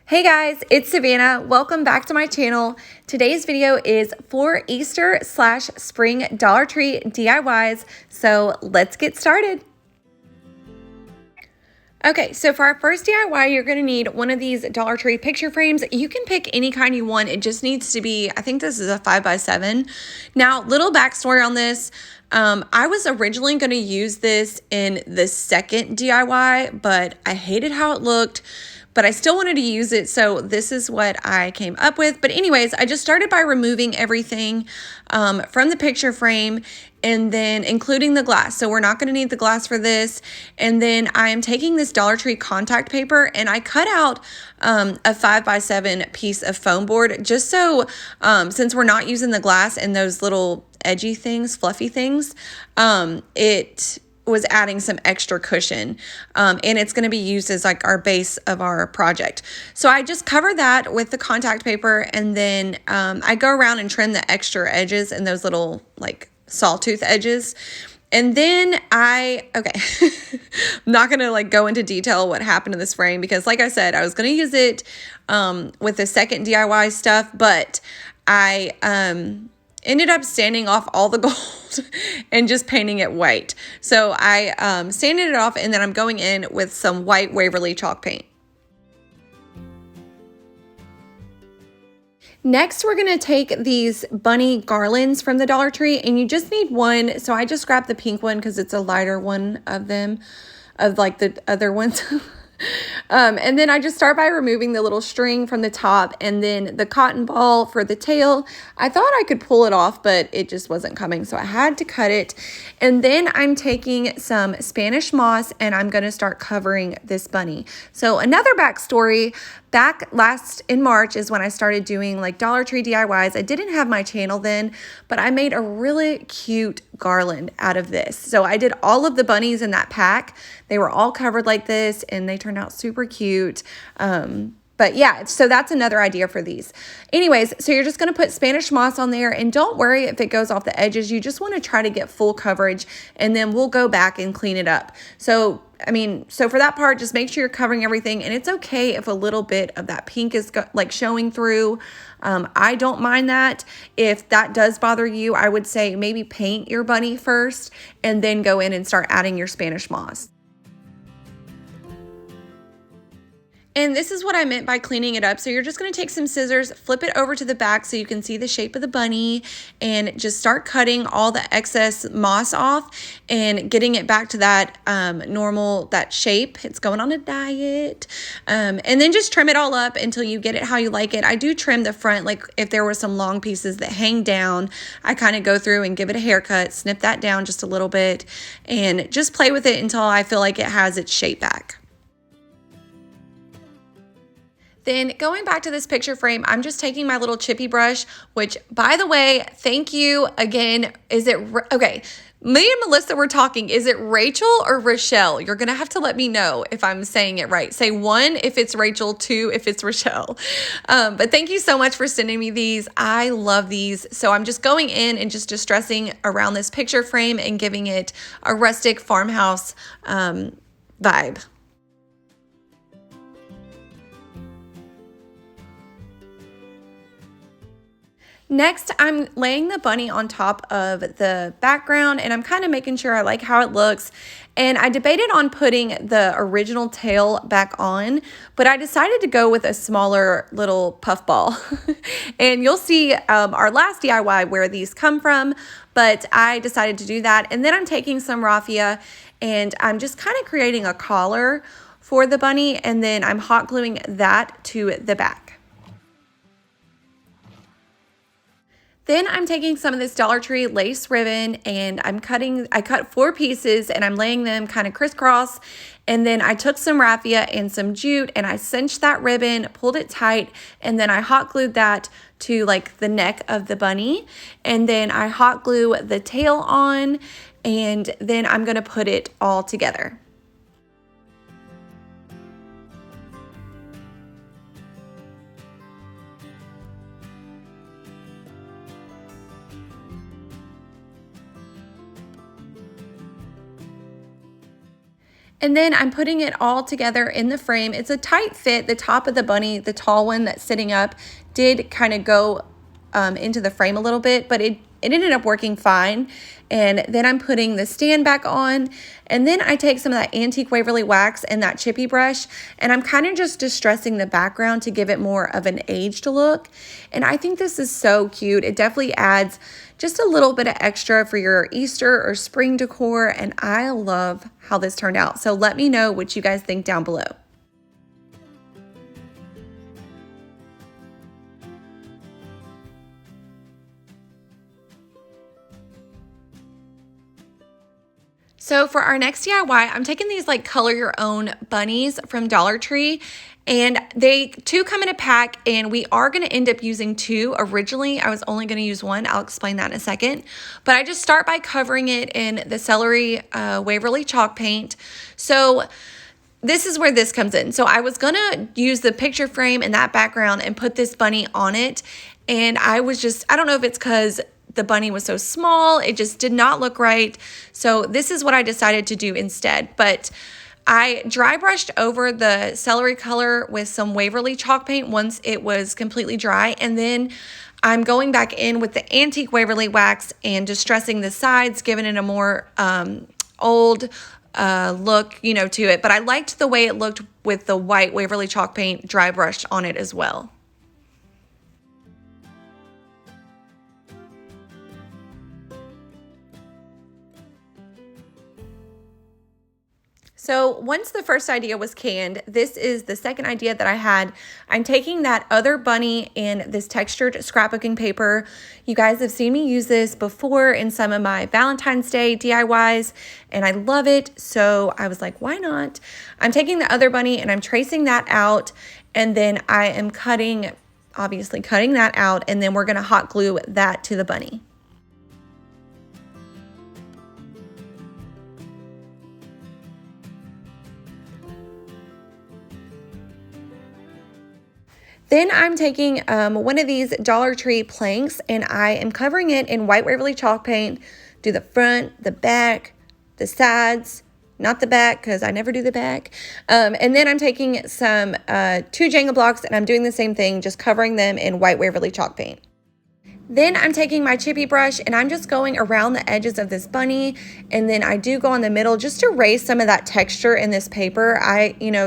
Hey guys, it's Savannah. Welcome back to my channel. Today's video is for Easter/spring Dollar Tree DIYs. So let's get started. Okay, so for our first DIY, you're gonna need one of these Dollar Tree picture frames. You can pick any kind you want. It just needs to be, I think this is a 5x7. Now, little backstory on this. I was originally gonna use this in the second DIY, but I hated how it looked. But I still wanted to use it, so this is what I came up with. But anyways, I just started by removing everything from the picture frame and then including the glass. So we're not going to need the glass for this. And then I am taking this Dollar Tree contact paper and I cut out a 5x7 piece of foam board just so since we're not using the glass and those little edgy things, fluffy things, it was adding some extra cushion and it's going to be used as like our base of our project. So I just cover that with the contact paper and then I go around and trim the extra edges and those little like sawtooth edges. And then I'm not going to like go into detail what happened to this frame because like I said, I was going to use it with the second DIY stuff, but I ended up sanding off all the gold and just painting it white. So I sanded it off and then I'm going in with some white Waverly chalk paint. Next, we're going to take these bunny garlands from the Dollar Tree and you just need one. So I just grabbed the pink one because it's a lighter one of them, of like the other ones. And then I just start by removing the little string from the top and then the cotton ball for the tail. I thought I could pull it off, but it just wasn't coming. So I had to cut it. And then I'm taking some Spanish moss and I'm going to start covering this bunny. So another backstory, back last in March is when I started doing like Dollar Tree DIYs. I didn't have my channel then, but I made a really cute garland out of this. So I did all of the bunnies in that pack. They were all covered like this and they turned out super cute. But yeah, so that's another idea for these. Anyways, so you're just going to put Spanish moss on there and don't worry if it goes off the edges. You just want to try to get full coverage and then we'll go back and clean it up. So for that part, just make sure you're covering everything and it's okay if a little bit of that pink is like showing through. I don't mind that. If that does bother you, I would say maybe paint your bunny first and then go in and start adding your Spanish moss. And this is what I meant by cleaning it up. So you're just going to take some scissors, flip it over to the back so you can see the shape of the bunny and just start cutting all the excess moss off and getting it back to that that shape. It's going on a diet. And then just trim it all up until you get it how you like it. I do trim the front, like if there were some long pieces that hang down, I kind of go through and give it a haircut, snip that down just a little bit and just play with it until I feel like it has its shape back. Then going back to this picture frame, I'm just taking my little chippy brush, which by the way, thank you again. Okay, me and Melissa were talking. Is it Rachel or Rochelle? You're going to have to let me know if I'm saying it right. Say 1 if it's Rachel, 2 if it's Rochelle. But thank you so much for sending me these. I love these. So I'm just going in and just distressing around this picture frame and giving it a rustic farmhouse vibe. Next, I'm laying the bunny on top of the background and I'm kind of making sure I like how it looks. And I debated on putting the original tail back on, but I decided to go with a smaller little puff ball. And you'll see our last DIY where these come from, but I decided to do that. And then I'm taking some raffia and I'm just kind of creating a collar for the bunny and then I'm hot gluing that to the back. Then I'm taking some of this Dollar Tree lace ribbon and I cut 4 pieces and I'm laying them kind of crisscross. And then I took some raffia and some jute and I cinched that ribbon, pulled it tight, and then I hot glued that to like the neck of the bunny. And then I hot glue the tail on and then I'm gonna put it all together. And then I'm putting it all together in the frame. It's a tight fit. The top of the bunny, the tall one that's sitting up, did kind of go into the frame a little bit, but it ended up working fine. And then I'm putting the stand back on, and then I take some of that antique Waverly wax and that chippy brush, and I'm kind of just distressing the background to give it more of an aged look. And I think this is so cute. It definitely adds just a little bit of extra for your Easter or spring decor, and I love how this turned out. So let me know what you guys think down below. So for our next DIY, I'm taking these like color your own bunnies from Dollar Tree, and two come in a pack, and we are going to end up using two. Originally, I was only going to use one. I'll explain that in a second. But I just start by covering it in the celery Waverly chalk paint. So this is where this comes in. So I was going to use the picture frame and that background and put this bunny on it. And I don't know if it's because the bunny was so small, it just did not look right. So this is what I decided to do instead. But I dry brushed over the celery color with some Waverly chalk paint once it was completely dry. And then I'm going back in with the antique Waverly wax and distressing the sides, giving it a more old look, to it. But I liked the way it looked with the white Waverly chalk paint dry brushed on it as well. So once the first idea was canned, this is the second idea that I had. I'm taking that other bunny and this textured scrapbooking paper. You guys have seen me use this before in some of my Valentine's Day DIYs, and I love it. So I was like, why not? I'm taking the other bunny and I'm tracing that out, and then I am obviously cutting that out, and then we're gonna hot glue that to the bunny. Then I'm taking one of these Dollar Tree planks, and I am covering it in white Waverly chalk paint. Do the front, the back, the sides, not the back because I never do the back. And then I'm taking some 2 Jenga blocks, and I'm doing the same thing, just covering them in white Waverly chalk paint. Then I'm taking my chippy brush and I'm just going around the edges of this bunny, and then I do go on the middle just to raise some of that texture in this paper.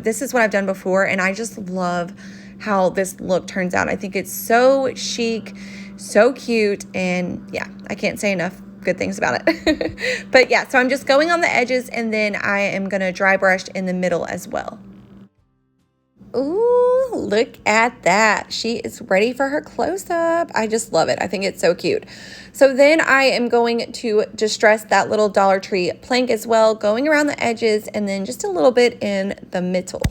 This is what I've done before, and I just love how this look turns out. I think it's so chic, so cute, and yeah, I can't say enough good things about it. But yeah, so I'm just going on the edges, and then I am gonna dry brush in the middle as well. Ooh, look at that. She is ready for her close-up. I just love it. I think it's so cute. So then I am going to distress that little Dollar Tree plank as well, going around the edges and then just a little bit in the middle.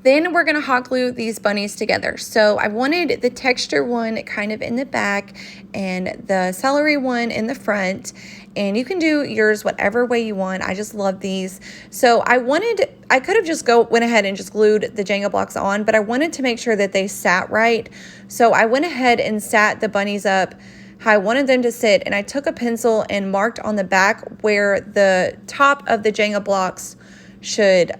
Then we're gonna hot glue these bunnies together. So I wanted the texture one kind of in the back and the celery one in the front. And you can do yours whatever way you want. I just love these. So I could have just went ahead and just glued the Jenga blocks on, but I wanted to make sure that they sat right. So I went ahead and sat the bunnies up how I wanted them to sit. And I took a pencil and marked on the back where the top of the Jenga blocks should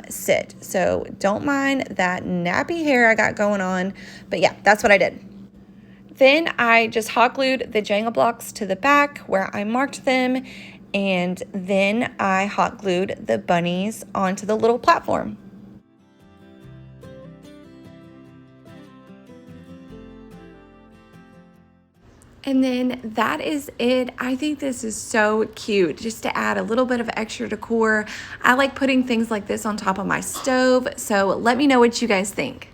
sit. So don't mind that nappy hair I got going on, but yeah, that's what I did. Then I just hot glued the Jenga blocks to the back where I marked them, and then I hot glued the bunnies onto the little platform. And then that is it. I think this is so cute, just to add a little bit of extra decor. I like putting things like this on top of my stove, so let me know what you guys think.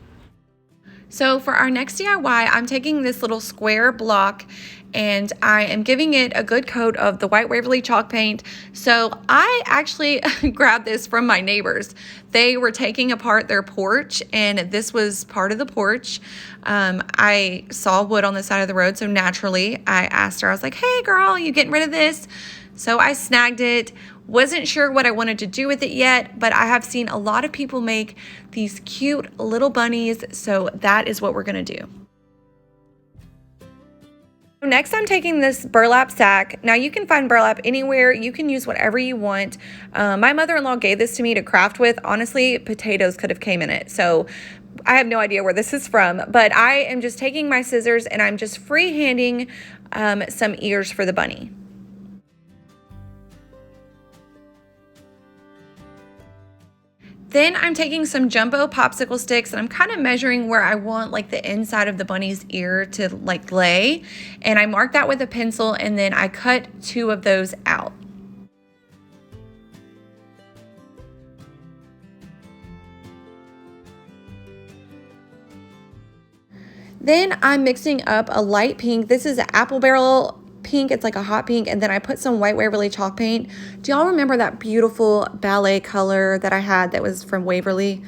So for our next DIY, I'm taking this little square block and I am giving it a good coat of the white Waverly chalk paint. So I actually grabbed this from my neighbors. They were taking apart their porch, and this was part of the porch. I saw wood on the side of the road, so naturally I asked her, I was like, hey girl, you getting rid of this? So I snagged it. Wasn't sure what I wanted to do with it yet, but I have seen a lot of people make these cute little bunnies, so that is what we're gonna do. Next, I'm taking this burlap sack. Now, you can find burlap anywhere. You can use whatever you want. My mother-in-law gave this to me to craft with. Honestly, potatoes could have came in it. So I have no idea where this is from, but I am just taking my scissors and I'm just freehanding some ears for the bunny. Then I'm taking some jumbo popsicle sticks and I'm kind of measuring where I want like the inside of the bunny's ear to like lay. And I mark that with a pencil and then I cut 2 of those out. Then I'm mixing up a light pink. This is an apple barrel pink. It's like a hot pink. And then I put some white Waverly chalk paint. Do y'all remember that beautiful ballet color that I had that was from Waverly?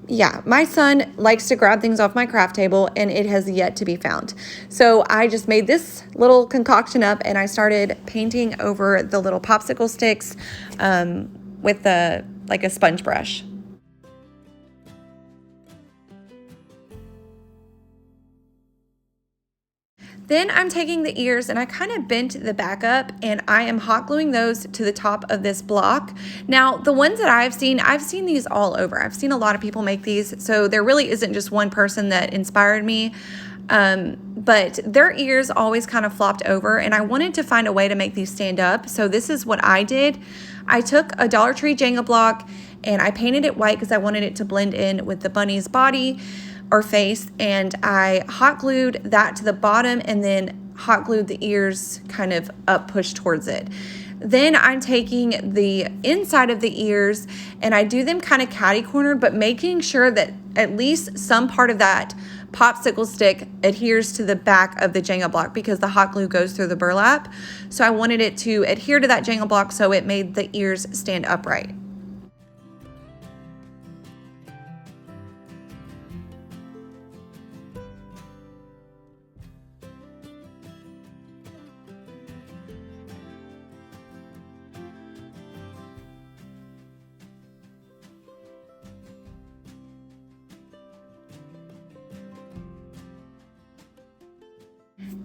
Yeah, my son likes to grab things off my craft table and it has yet to be found. So I just made this little concoction up and I started painting over the little popsicle sticks with like a sponge brush. Then I'm taking the ears and I kind of bent the back up and I am hot gluing those to the top of this block. Now, the ones that I've seen these all over. I've seen a lot of people make these, so there really isn't just one person that inspired me. But their ears always kind of flopped over and I wanted to find a way to make these stand up. So this is what I did. I took a Dollar Tree Jenga block and I painted it white because I wanted it to blend in with the bunny's body or face, and I hot glued that to the bottom and then hot glued the ears kind of up pushed towards it. Then I'm taking the inside of the ears and I do them kind of catty cornered, but making sure that at least some part of that popsicle stick adheres to the back of the Jenga block because the hot glue goes through the burlap. So I wanted it to adhere to that Jenga block so it made the ears stand upright.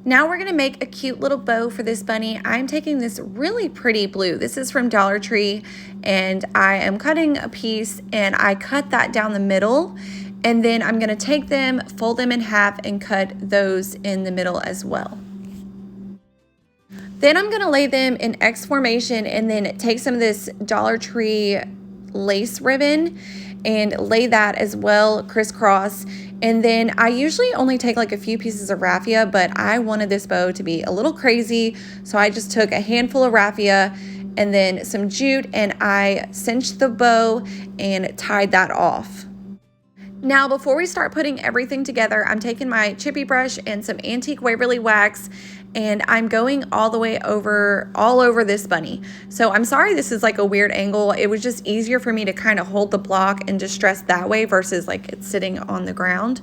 Now we're gonna make a cute little bow for this bunny. I'm taking this really pretty blue. This is from Dollar Tree and I am cutting a piece and I cut that down the middle and then I'm gonna take them, fold them in half and cut those in the middle as well. Then I'm gonna lay them in X formation and then take some of this Dollar Tree lace ribbon and lay that as well crisscross. And then I usually only take like a few pieces of raffia, but I wanted this bow to be a little crazy. So I just took a handful of raffia and then some jute and I cinched the bow and tied that off. Now, before we start putting everything together, I'm taking my chippy brush and some antique Waverly wax and I'm going all the way over, all over this bunny. So I'm sorry this is like a weird angle. It was just easier for me to kind of hold the block and distress that way versus like it's sitting on the ground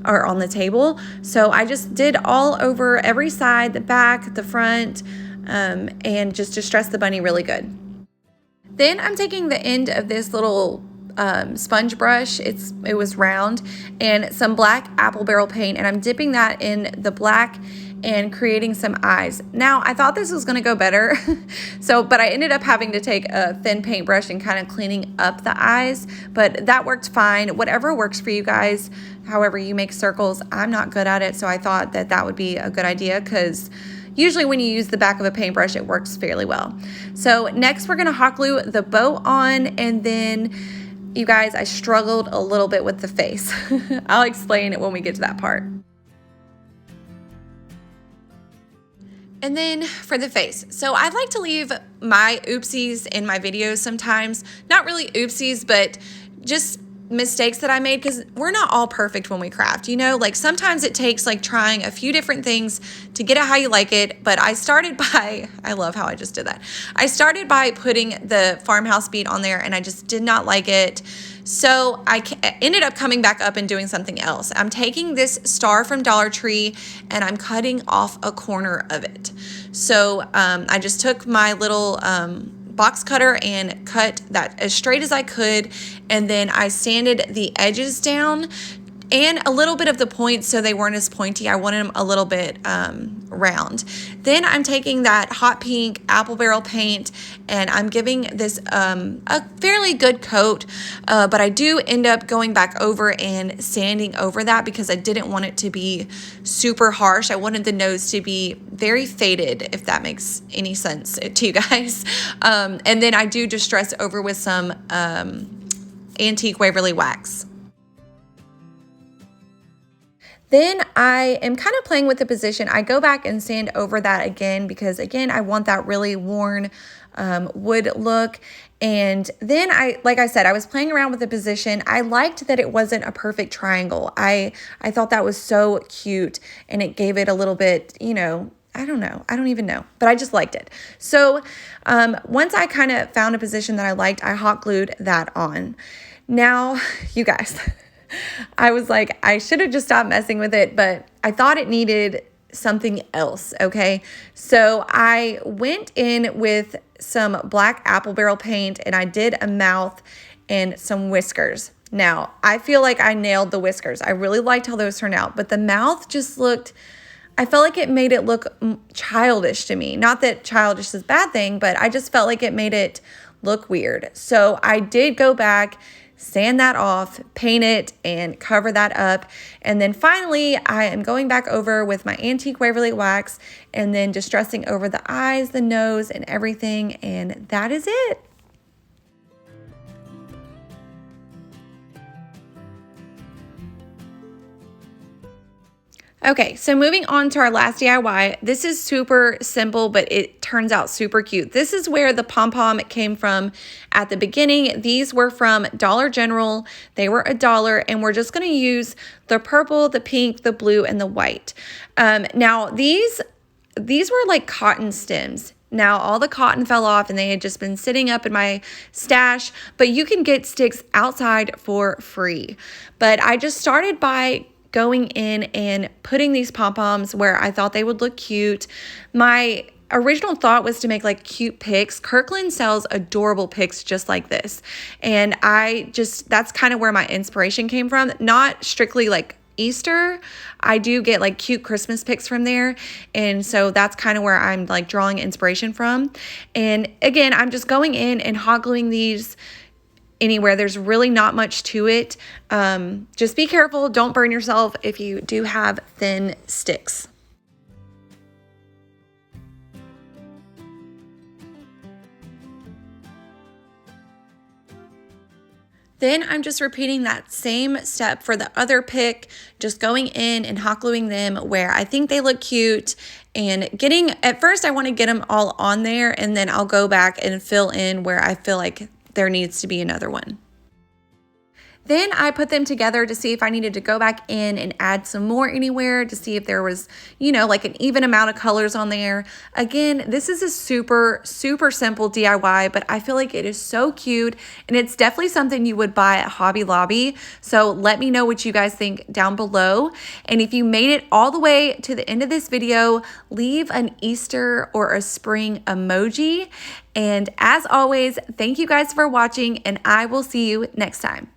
or on the table. So I just did all over every side, the back, the front, and just distress the bunny really good. Then I'm taking the end of this little sponge brush, it was round, and some black apple barrel paint, and I'm dipping that in the black and creating some eyes. Now, I thought this was gonna go better, but I ended up having to take a thin paintbrush and kind of cleaning up the eyes, but that worked fine. Whatever works for you guys, however you make circles. I'm not good at it, so I thought that that would be a good idea because usually when you use the back of a paintbrush, it works fairly well. So next we're gonna hot glue the bow on, and then you guys, I struggled a little bit with the face. I'll explain it when we get to that part. And then for the face. So I like to leave my oopsies in my videos sometimes. Not really oopsies, but just mistakes that I made, because we're not all perfect when we craft, you know? Like sometimes it takes like trying a few different things to get it how you like it. But I started by, I love how I just did that. I started by putting the Farmhouse bead on there and I just did not like it. So I ended up coming back up and doing something else. I'm taking this star from Dollar Tree and I'm cutting off a corner of it. So I just took my little box cutter and cut that as straight as I could, and then I sanded the edges down and a little bit of the points so they weren't as pointy. I wanted them a little bit round. Then I'm taking that hot pink apple barrel paint and I'm giving this a fairly good coat, but I do end up going back over and sanding over that because I didn't want it to be super harsh. I wanted the nose to be very faded, if that makes any sense to you guys. And then I do distress over with some antique Waverly wax. Then I am kind of playing with the position. I go back and sand over that again because, again, I want that really worn wood look. And then like I said, I was playing around with the position. I liked that it wasn't a perfect triangle. I thought that was so cute, and it gave it a little bit, you know, I don't know. I don't even know, but I just liked it. So once I kind of found a position that I liked, I hot glued that on. Now, you guys, I was like, I should have just stopped messing with it, but I thought it needed something else, okay? So I went in with some black apple barrel paint and I did a mouth and some whiskers. Now, I feel like I nailed the whiskers. I really liked how those turned out, but the mouth just looked, I felt like it made it look childish to me. Not that childish is a bad thing, but I just felt like it made it look weird. So I did go back, sand that off, paint it, and cover that up. And then finally, I am going back over with my antique Waverly wax and then distressing over the eyes, the nose, and everything. And that is it. Okay, so moving on to our last DIY. This is super simple, but it turns out super cute. This is where the pom-pom came from at the beginning. These were from Dollar General. They were $1, and we're just gonna use the purple, the pink, the blue, and the white. Now, these were like cotton stems. Now, all the cotton fell off and they had just been sitting up in my stash, but you can get sticks outside for free. But I just started by going in and putting these pom-poms where I thought they would look cute. My original thought was to make like cute picks. Kirkland sells adorable picks just like this. And that's kind of where my inspiration came from. Not strictly like Easter. I do get like cute Christmas picks from there. And so that's kind of where I'm like drawing inspiration from. And again, I'm just going in and hot gluing these anywhere. There's really not much to it. Just be careful. Don't burn yourself if you do have thin sticks. Then I'm just repeating that same step for the other pick, just going in and hot gluing them where I think they look cute and at first I want to get them all on there and then I'll go back and fill in where I feel like there needs to be another one. Then I put them together to see if I needed to go back in and add some more anywhere to see if there was, you know, like an even amount of colors on there. Again, this is a super, super simple DIY, but I feel like it is so cute and it's definitely something you would buy at Hobby Lobby. So let me know what you guys think down below. And if you made it all the way to the end of this video, leave an Easter or a spring emoji. And as always, thank you guys for watching and I will see you next time.